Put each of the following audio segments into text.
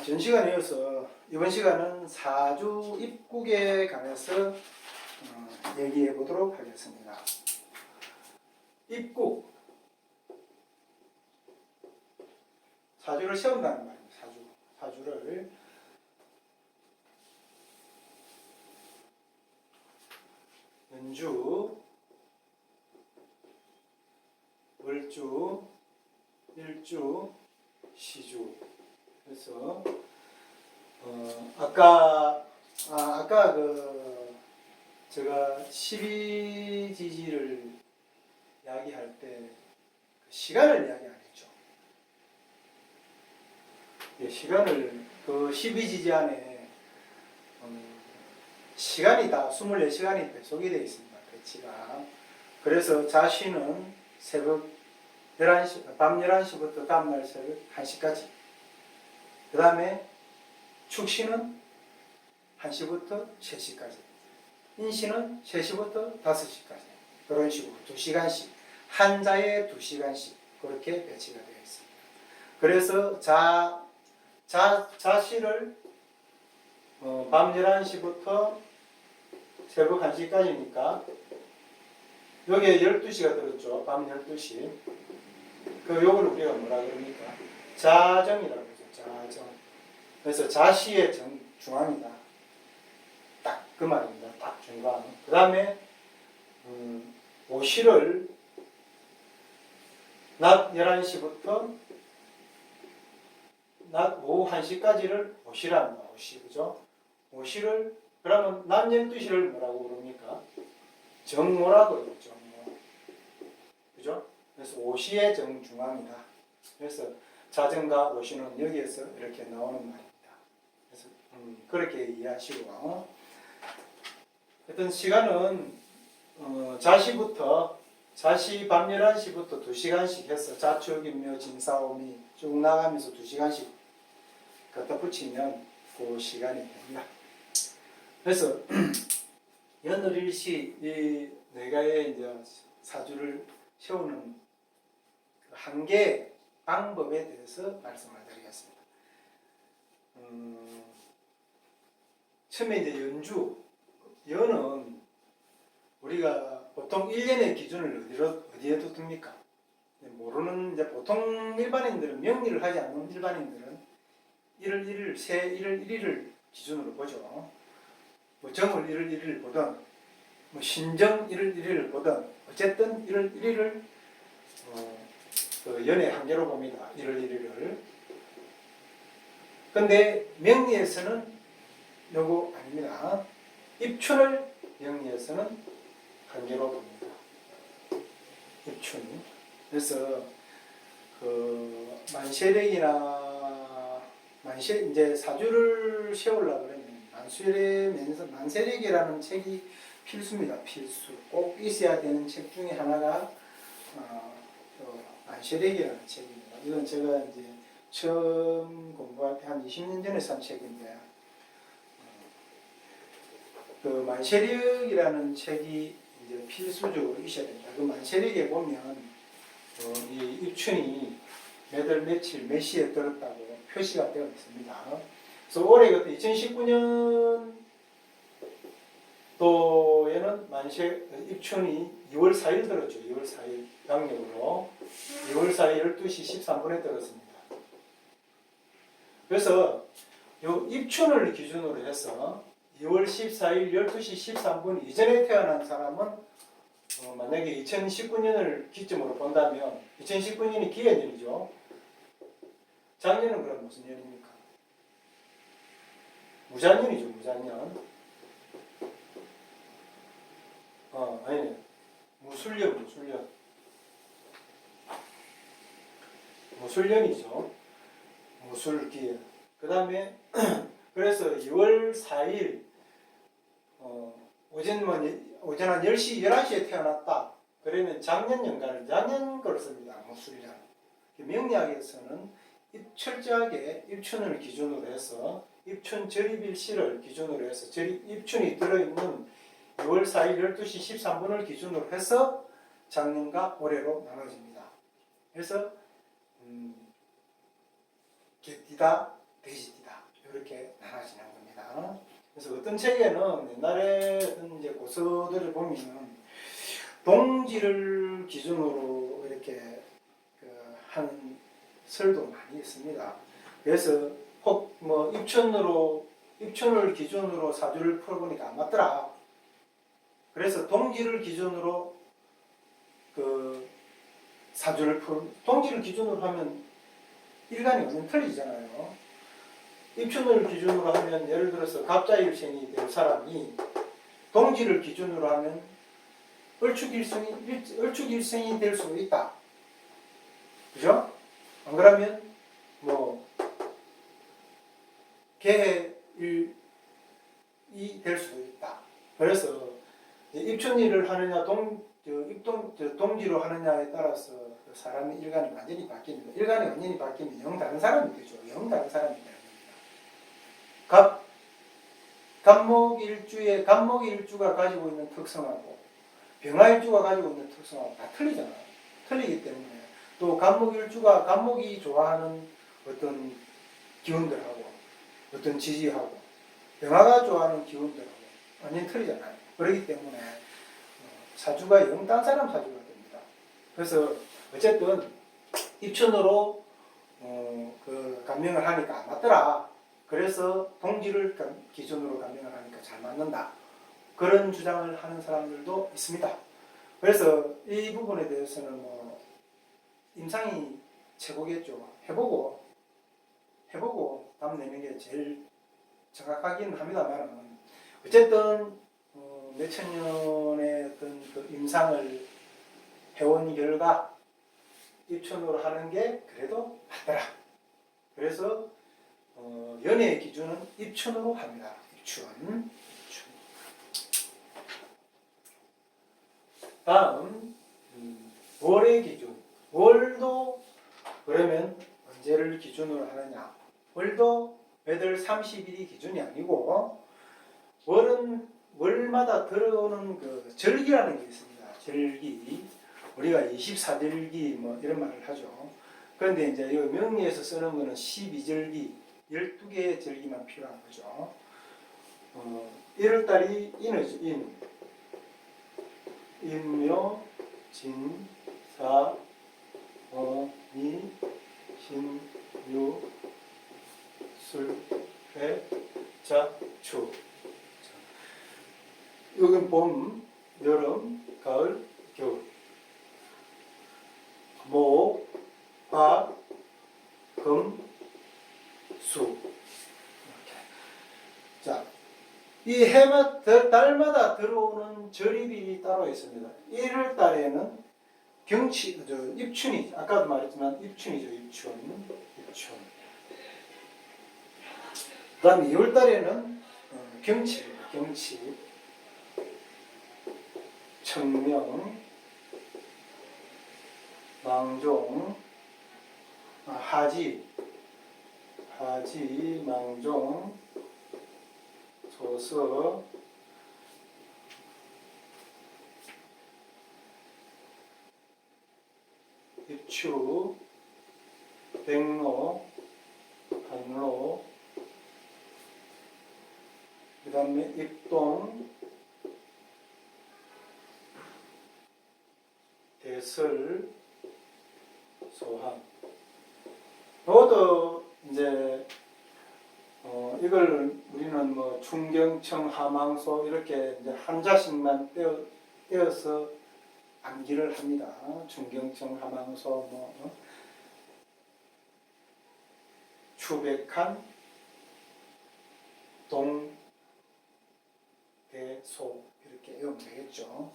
전 시간에 이어서 이번 시간은 사주 입국에 관해서 얘기해 보도록 하겠습니다. 입국, 사주를 세운다는 말입니다. 사주를 연주, 월주, 일주, 시주. 그래서 아까 제가 12지지를 이야기할 때 시간을 이야기 안 했죠. 시간을 그 12지지 안에 시간이 다 24시간이 배속이 되어 있습니다. 배치가. 그래서 자신은 새벽 11시, 밤 11시부터 다음날 새벽 1시까지. 그 다음에 축신은 1시부터 3시까지. 인신은 3시부터 5시까지. 그런 식으로 2시간씩. 한자에 2시간씩. 그렇게 배치가 되어 있습니다. 그래서 자시를 밤 11시부터 새벽 1시까지니까 여기에 12시가 들었죠. 밤 12시. 요걸 우리가 뭐라 그럽니까? 자정이라고 하죠. 자정. 그래서 자시의 중앙이다. 딱 그 말입니다. 딱 중간. 그 다음에 오시를 낮 11시부터 낮 오후 1시까지를 오시랍니다. 오시, 그죠? 오시를, 그러면 낮 12시를 뭐라고 그럽니까? 정오라고 그러죠. 정오. 그죠? 그래서 오시의 정중앙이다. 그래서 자정과 오시는 여기에서 이렇게 나오는 말입니다. 그래서 그렇게 이해하시고, 하여튼 시간은 자시 밤 11시부터 2시간씩 해서 자축인묘 진사오미 쭉 나가면서 2시간씩 갖다 붙이면 그 시간이 됩니다. 그래서 연월일시 이 내가의 이제 사주를 세우는 한 개의 방법에 대해서 말씀을 드리겠습니다. 처음에 이제 연은 우리가 보통 1년의 기준을 어디에 둡니까? 모르는 이제 보통 일반인들은 명리를 하지 않는 일반인들은 1월 1일, 새 1월 1일을 기준으로 보죠. 뭐 정월 1월 1일을 보든 뭐 신정 1월 1일을 보든 어쨌든 1월 1일을 그 연의 한계로 봅니다. 1월 1일을. 근데 명리에서는 요거 아닙니다. 입춘을 명리에서는 한계로 봅니다. 입춘. 그래서 그 이제 사주를 세우려고 그러면 만세력이라는 책이 필수입니다. 필수. 꼭 있어야 되는 책 중에 하나가 만세력이라는 책입니다. 이건 제가 이제 처음 공부할 때 한 20년 전에 산 책인데 그 만세력이라는 책이 이제 필수적으로 있어야 됩니다. 그 만세력에 보면 이 입춘이 몇월 며칠 몇 시에 들었다고 표시가 되어 있습니다. 그래서 올해 그때 2019년도에는 입춘이 2월 4일 들었죠. 2월 4일 양력으로 2월 4일 12시 13분에 들었습니다. 그래서 요 입춘을 기준으로 해서 2월 14일 12시 13분 이전에 태어난 사람은 만약에 2019년을 기점으로 본다면 2019년이 기해년이죠. 작년은 그럼 무슨 년입니까? 무자년이죠. 무자년. 아니네. 무술년이죠. 무술기해. 그 다음에 그래서 2월 4일 오전 한 10시, 11시에 태어났다. 그러면 작년 걸 씁니다. 무술년. 명리학에서는 철저하게 입춘을 기준으로 해서 입춘 절입일시를 기준으로 해서 입춘이 들어있는 2월 4일 12시 13분을 기준으로 해서 작년과 올해로 나눠집니다. 그래서 개띠다, 돼지띠다. 많아지는 겁니다. 그래서 어떤 책에는 옛날에 어떤 이제 고서들을 보면 동지를 기준으로 이렇게 한 설도 많이 있습니다. 그래서 혹 뭐 입춘을 기준으로 사주를 풀어보니까 안 맞더라. 그래서 동지를 기준으로 동지를 기준으로 하면 일간이 완전 틀리잖아요. 입춘을 기준으로 하면 예를 들어서 갑자일생이 될 사람이 동지를 기준으로 하면 을축일생이 될 수도 있다. 그죠? 안 그러면 뭐 개해일이 될 수도 있다. 그래서 입춘일을 하느냐 동지로 하느냐에 따라서 사람의 일간이 완전히 바뀝니다. 일간이 완전히 바뀌면 영 다른 사람이 되죠. 영 다른 사람이 되는 겁니다. 갑목일주가 가지고 있는 특성하고 병화일주가 가지고 있는 특성하고 다 틀리잖아요. 틀리기 때문에 또 갑목이 좋아하는 어떤 기운들하고 어떤 지지하고 병화가 좋아하는 기운들하고 완전히 틀리잖아요. 그렇기 때문에 사주가 영 딴 사람 사주가 됩니다. 그래서 어쨌든 입춘으로 감명을 하니까 안 맞더라. 그래서 동지를 기준으로 감명을 하니까 잘 맞는다. 그런 주장을 하는 사람들도 있습니다. 그래서 이 부분에 대해서는 뭐 임상이 최고겠죠. 해보고 답 내는 게 제일 정확하긴 합니다만 어쨌든 몇천 년의 어떤 그 임상을 해온 결과 입춘으로 하는 게 그래도 맞더라. 그래서 연애의 기준은 입춘으로 합니다. 입춘. 다음 월의 기준. 월도 그러면 언제를 기준으로 하느냐? 월도 매달 30일이 기준이 아니고 월은 월마다 들어오는 그 절기라는 게 있습니다. 절기. 우리가 24절기 뭐 이런 말을 하죠. 그런데 이제 이 명리에서 쓰는 거는 12절기, 12개의 절기만 필요한 거죠. 1월달이 인이죠. 인묘, 진, 사, 미, 신, 유, 술, 회, 자, 추. 여긴 봄, 여름, 가을, 겨울. 목, 화, 금, 수. 이렇게. 자, 이 달마다 들어오는 절입이 따로 있습니다. 1월 달에는 입춘이, 아까도 말했지만 입춘이죠. 입춘. 그 다음에 2월 달에는 경칩입니다. 경칩. 청명, 망종, 하지, 망종, 조서, 입추, 백로, 간로, 그 다음에 입동, 대설, 소환. 이것도 이제 이걸 우리는 뭐 충경청, 하망소 이렇게 이제 한자씩만 떼어서 암기를 합니다. 충경청, 하망소 뭐 추백한, 동, 대, 소 이렇게 외우면 되겠죠.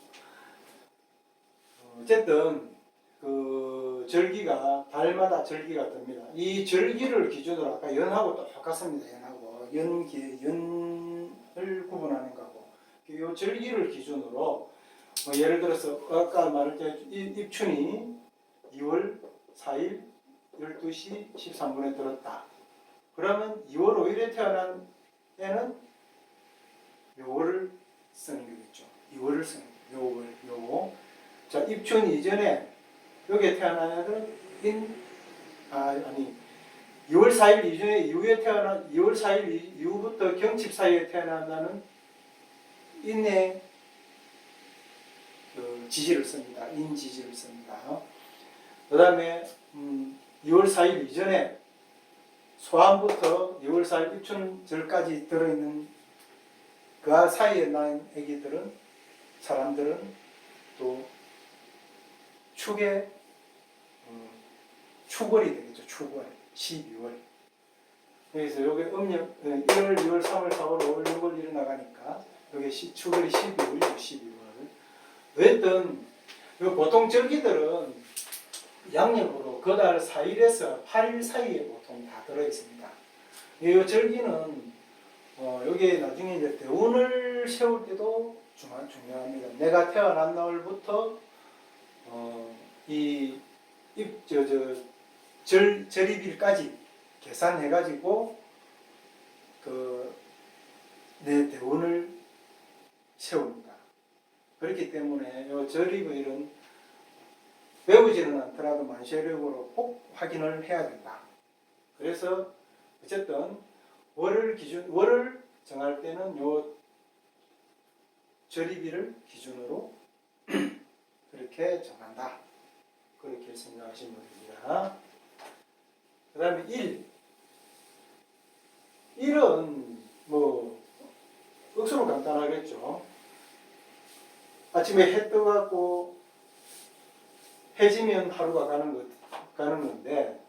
어쨌든 그 절기가 달마다 절기가 듭니다. 이 절기를 기준으로 아까 연하고 똑같습니다. 연을 구분하는 거고 이 절기를 기준으로 뭐 예를 들어서 아까 말할 때 입춘이 2월 4일 12시 13분에 들었다. 그러면 2월 5일에 태어난 애는 묘월을 쓰는 거겠죠. 2월을 쓰는 거예요. 묘월. 자, 입춘 이전에 여기에 태어난 애들은 2월 4일 이후에 태어난 2월 4일 이후부터 경칩 사이에 태어난다는 인의 그 지지를 씁니다. 인지지를 씁니다. 그 다음에 2월 4일 이전에 소환부터 2월 4일 입춘절까지 들어있는 그 사이에 난 애기들은 사람들은 또 축의 축월이 되겠죠. 축월 12월. 그래서 여기 음력 1월, 2월, 3월, 4월, 5월, 6월 이래 나가니까 여기 축월이 12월이죠. 12월. 어쨌든 보통 절기들은 양력으로 그달 4일에서 8일 사이에 보통 다 들어있습니다. 이 절기는 여기 나중에 이제 대운을 세울 때도 중요합니다. 내가 태어난 날부터 절입일까지 계산해가지고 내 대운을 세웁니다. 그렇기 때문에 이 절입일은 외우지는 않더라도 만세력으로 꼭 확인을 해야 된다. 그래서 어쨌든 월을 정할 때는 요 절입일을 기준으로 그렇게 정한다. 그렇게 생각하시면 됩니다. 그 다음에 일은 뭐 억수로 간단하겠죠. 아침에 해 떠갖고 해지면 하루가 가는 건데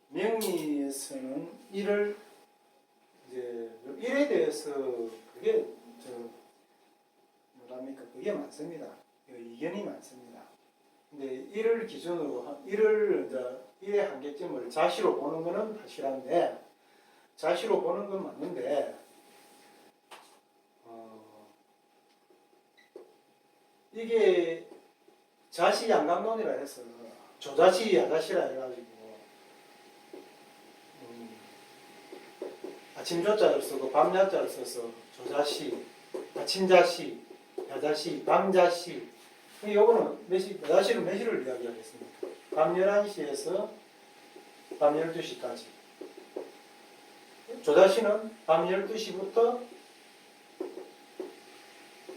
명리에서는 일을 이제 일에 대해서 그게 그게 많습니다. 이견이 많습니다. 근데 일을 기준으로 일의 한계점을 자시로 보는 것은 확실한데 자시로 보는 건 맞는데 이게 자시 양강론이라 해서 조자시 야자시라 해가지고 아침 조자를 쓰고 밤 야자를 써서 조자시, 아침자시, 야자시, 밤자시. 요거는 야자시는 몇 시를 이야기하겠습니까? 밤 11시에서 밤 12시까지. 조자시는 밤 12시부터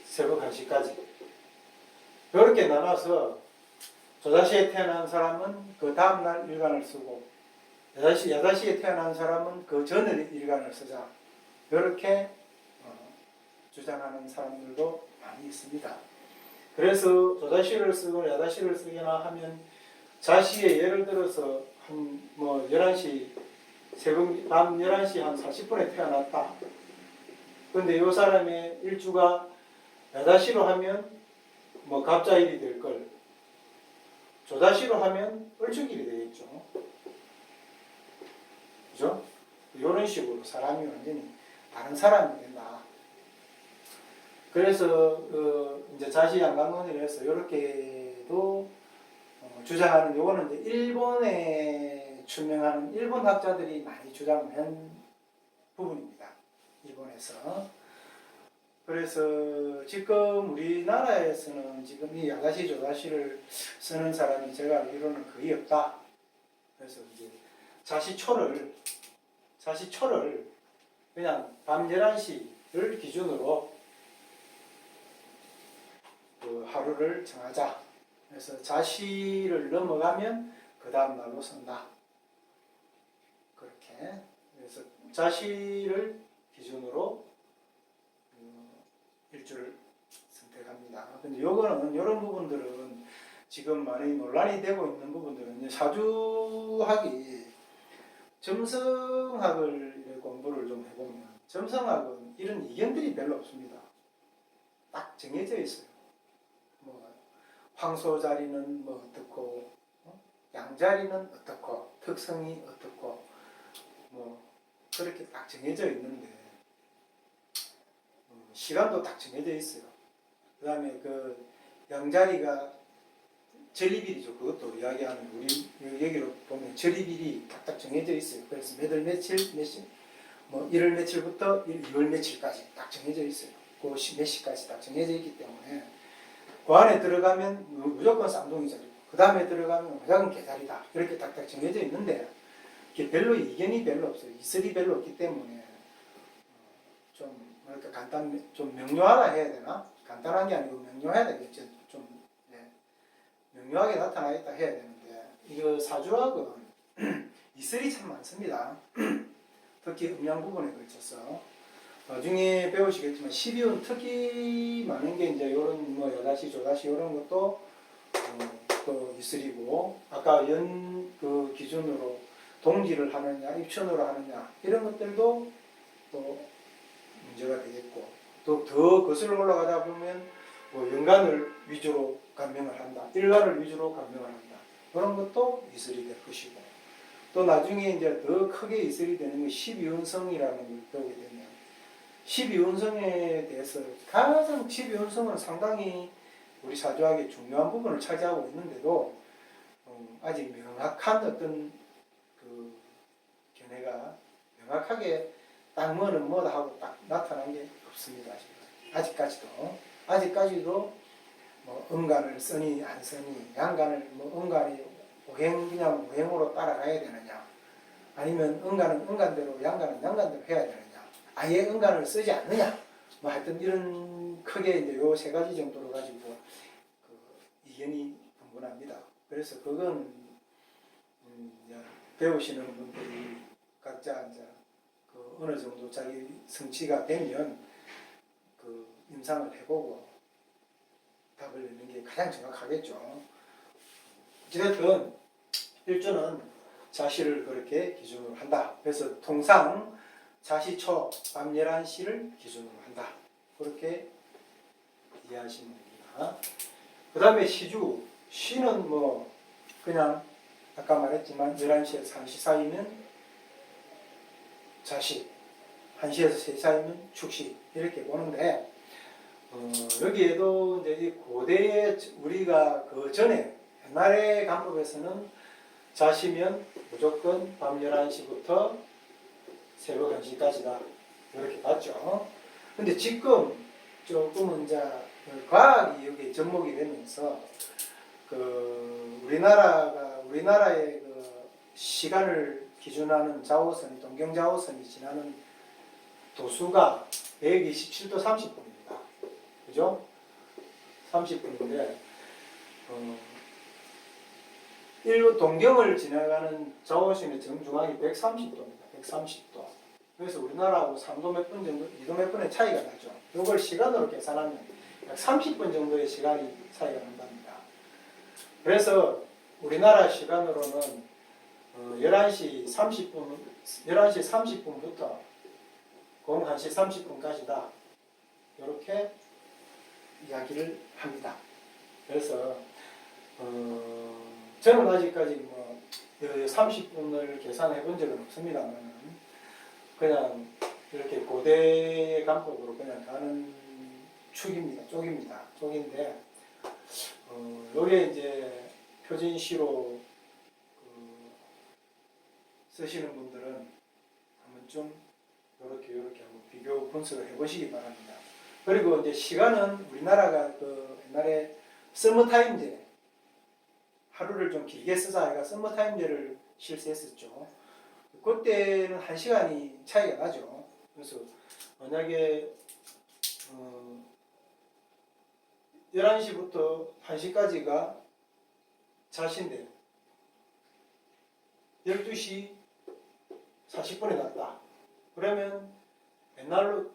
새벽 1시까지. 이렇게 나눠서 조자시에 태어난 사람은 그 다음날 일간을 쓰고 야자시에 태어난 사람은 그 전에 일간을 쓰자. 이렇게 주장하는 사람들도 많이 있습니다. 그래서 조자시를 쓰고 야자시를 쓰거나 하면 자시에 예를 들어서 한 11시 밤 11시 한 40분에 태어났다. 근데 이 사람의 일주가 야자시로 하면 갑자일이 될 걸 조자시로 하면 을축일이 되겠죠. 그죠? 이런 식으로 사람이 완전히 다른 사람이 된다. 그래서 이제 자시 양강론이라 해서 이렇게도 주장하는 요거는 이제 일본에 출명하는 일본 학자들이 많이 주장한 부분입니다. 일본에서. 그래서 지금 우리나라에서는 지금 이 야자시 조자시를 쓰는 사람이 제가 알기로는 거의 없다. 그래서 이제 자시초를 그냥 밤 11시를 기준으로 그 하루를 정하자. 그래서 자시를 넘어가면 그 다음 날로 쓴다. 그렇게. 그래서 자시를 기준으로 일주를 선택합니다. 근데 요거는 이런 부분들은 지금 많이 논란이 되고 있는 부분들은 사주학이 점성학을 공부를 좀 해보면 점성학은 이런 이견들이 별로 없습니다. 딱 정해져 있어요. 황소 자리는 어떻고 양자리는 어떻고 특성이 어떻고 그렇게 딱 정해져 있는데 시간도 딱 정해져 있어요. 그 다음에 그 양자리가 절입일이죠. 그것도 이야기하는 우리 얘기로 보면 절입일이 딱딱 정해져 있어요. 그래서 몇월 며칠 1월 며칠부터 2월 며칠까지 딱 정해져 있어요. 그 몇 시까지 딱 정해져 있기 때문에 그 안에 들어가면 무조건 쌍둥이 자리고 그 다음에 들어가면 무조건 개자리다. 이렇게 딱딱 정해져 있는데 이게 별로 이견이 별로 없어요. 이슬이 별로 없기 때문에 좀 뭐랄까 좀 명료하다 해야 되나? 간단한 게 아니고 명료해야 되겠죠. 좀 명료하게 나타나 있다 해야 되는데 이거 사주학은 이슬이 참 많습니다. 특히 음양 부분에 걸쳐서 나중에 배우시겠지만 12운 특히 많은 게 이제 요런 뭐 여다시 조다시 이런 것도 또 이슬이고 아까 연 그 기준으로 동지를 하느냐 입천으로 하느냐 이런 것들도 또 문제가 되겠고 또 더 거슬러 올라가다 보면 뭐 연간을 위주로 감명을 한다 일간을 위주로 감명을 한다 그런 것도 이슬이 될 것이고 또 나중에 이제 더 크게 이슬이 되는 게 12운성이라는 걸 배우게 되면 12운성에 대해서 가장 12운성은 상당히 우리 사주학의 중요한 부분을 차지하고 있는데도 아직 명확한 어떤 그 견해가 명확하게 딱 뭐는 뭐다 하고 딱 나타난 게 없습니다. 아직까지도 뭐 음간을 쓰니 안 쓰니 양간을 뭐 음간이 그냥 오행으로 따라가야 되느냐 아니면 음간은 음간대로 양간은 양간대로 해야 되느냐 아예 음간을 쓰지 않느냐 뭐 하여튼 이런 크게 이제 요 세 가지 정도로 가지고 그 이견이 분분합니다. 그래서 그건 배우시는 분들이 각자 이제 그 어느 정도 자기 성취가 되면 그 임상을 해보고 답을 내는 게 가장 정확하겠죠. 어쨌든 일주는 자시를 그렇게 기준으로 한다. 그래서 통상 자시초 밤 11시를 기준으로 한다. 그렇게 이해하시면 됩니다. 그 다음에 시주. 시는 뭐 그냥 아까 말했지만 11시에서 1시 사이면 자시, 1시에서 3시 사이면 축시 이렇게 보는데 여기에도 이제 이 고대에 우리가 그 전에 옛날의 간법에서는 자시면 무조건 밤 11시부터 새벽 1시까지다 이렇게 봤죠. 근데 지금 조금은 이제 과학이 여기 접목이 되면서 그 우리나라의 그 시간을 기준하는 자오선이 동경자오선이 지나는 도수가 127도 30분입니다. 그죠? 30분인데 일부 동경을 지나가는 자오선의 정중앙이 130도입니다. 130도. 그래서 우리나라하고 3도 몇 분 정도, 2도 몇 분의 차이가 나죠. 이걸 시간으로 계산하면 약 30분 정도의 시간이 차이가 난답니다. 그래서 우리나라 시간으로는 11시 30분부터 01시 30분까지다. 이렇게 이야기를 합니다. 그래서 저는 아직까지 뭐 30분을 계산해 본 적은 없습니다만 그냥 이렇게 고대 간법으로 그냥 가는 쪽인데 요게 이제 표준시로 쓰시는 분들은 한번 좀 이렇게 한번 비교 분석을 해보시기 바랍니다. 그리고 이제 시간은 우리나라가 그 옛날에 서머타임제 하루를 좀 길게 쓰자 해가 서머타임제를 실시했었죠. 그때는 1시간이 차이가 나죠. 그래서 만약에 11시부터 1시까지가 자신데 12시 40분에 났다. 그러면 옛날로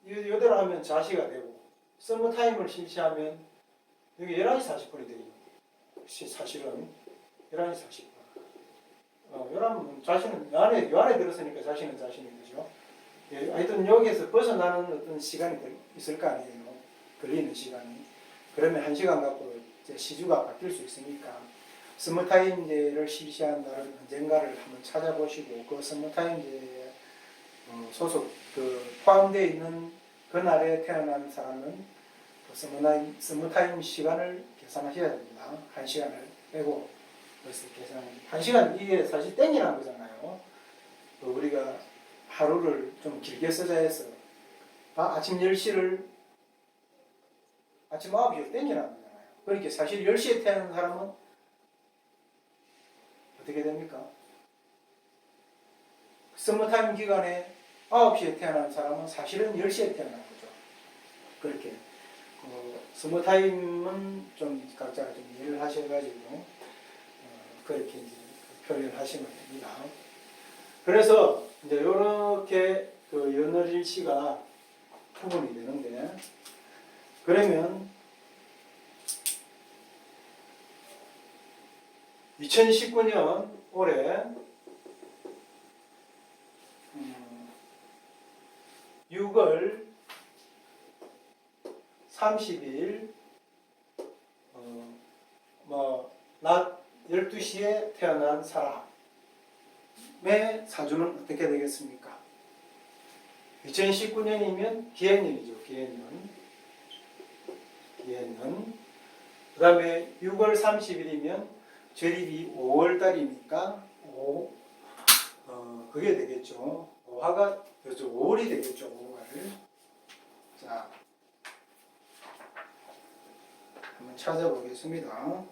이대로 하면 자시가 되고 서머타임을 실시하면 여기 11시 40분이 되죠. 사실은 11시 40분. 여러분 자신은 요 안에 들었으니까 자신은 자신이 되죠. 하여튼 여기에서 벗어나는 어떤 시간이 있을 거 아니에요. 걸리는 시간이. 그러면 1시간 갖고 이제 시주가 바뀔 수 있으니까 서머타임제를 실시한 날은 언젠가를 한번 찾아보시고 그 서머타임제에 소속 포함되어 있는 그날에 태어난 사람은 그 서머타임 시간을 계산하셔야 됩니다. 1시간을 빼고 그래서 계산합니다. 1시간 이게 사실 땡이라는 거잖아요. 우리가 하루를 좀 길게 쓰자 해서 아침 10시를 아침 9시에 땡이라는 거잖아요. 그러니까 사실 10시에 태어난 사람은 어떻게 됩니까? 서머타임 기간에 9시에 태어난 사람은 사실은 10시에 태어난 거죠. 그렇게 서머타임은 좀 각자가 좀 이해를 하셔가지고 그렇게 이제 표현하시면 됩니다. 그래서 이제 이렇게 그 연월일시가 구분이 되는데, 그러면 2019년 올해 6월 30일 낮 12시에 태어난 사람의 사주는 어떻게 되겠습니까? 2019년이면 기해년이죠. 기해년. 그 다음에 6월 30일이면 절입이 5월달이니까 그게 되겠죠. 5화가 5월이 되겠죠. 5월. 자, 한번 찾아보겠습니다.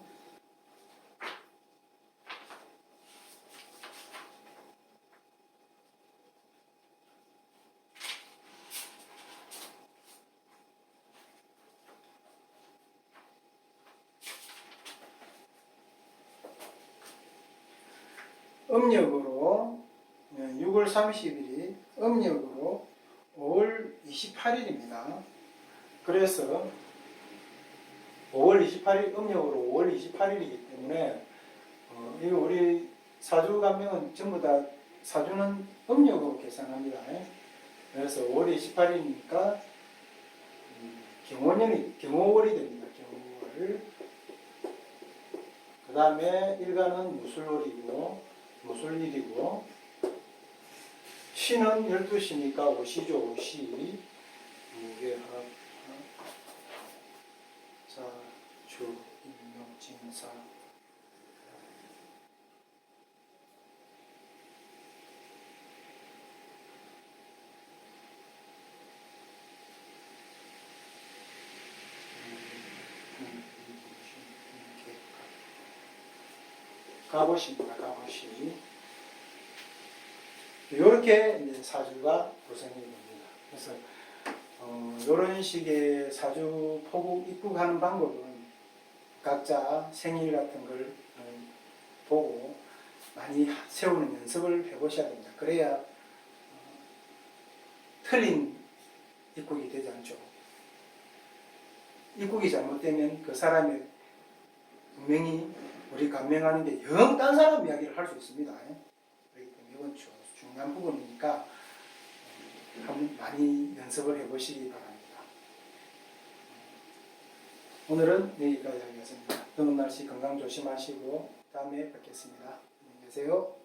음력으로 6월 30일이 음력으로 5월 28일입니다. 그래서 5월 28일, 음력으로 5월 28일이기 때문에 이거 우리 사주 간명은 전부 다 사주는 음력으로 계산합니다. 그래서 5월 28일이니까 경호월이 됩니다. 경호월. 그 다음에 일간은 무술일이고 시는 12시니까 오시죠. 오시. 무게합, 자, 주, 임용, 진사. 갑옷입니다. 갑옷이. 이렇게 이제 사주가 구성이 됩니다. 그래서 이런 식의 사주 포국 입국하는 방법은 각자 생일 같은 걸 보고 많이 세우는 연습을 해보셔야 됩니다. 그래야 틀린 입국이 되지 않죠. 입국이 잘못되면 그 사람의 분명히 우리 감명하는데 영 딴 사람 이야기를 할 수 있습니다. 그렇기 때문에 이건 중요한 부분이니까 많이 연습을 해보시기 바랍니다. 오늘은 여기까지 하겠습니다. 더운 날씨 건강 조심하시고 다음에 뵙겠습니다. 안녕히 계세요.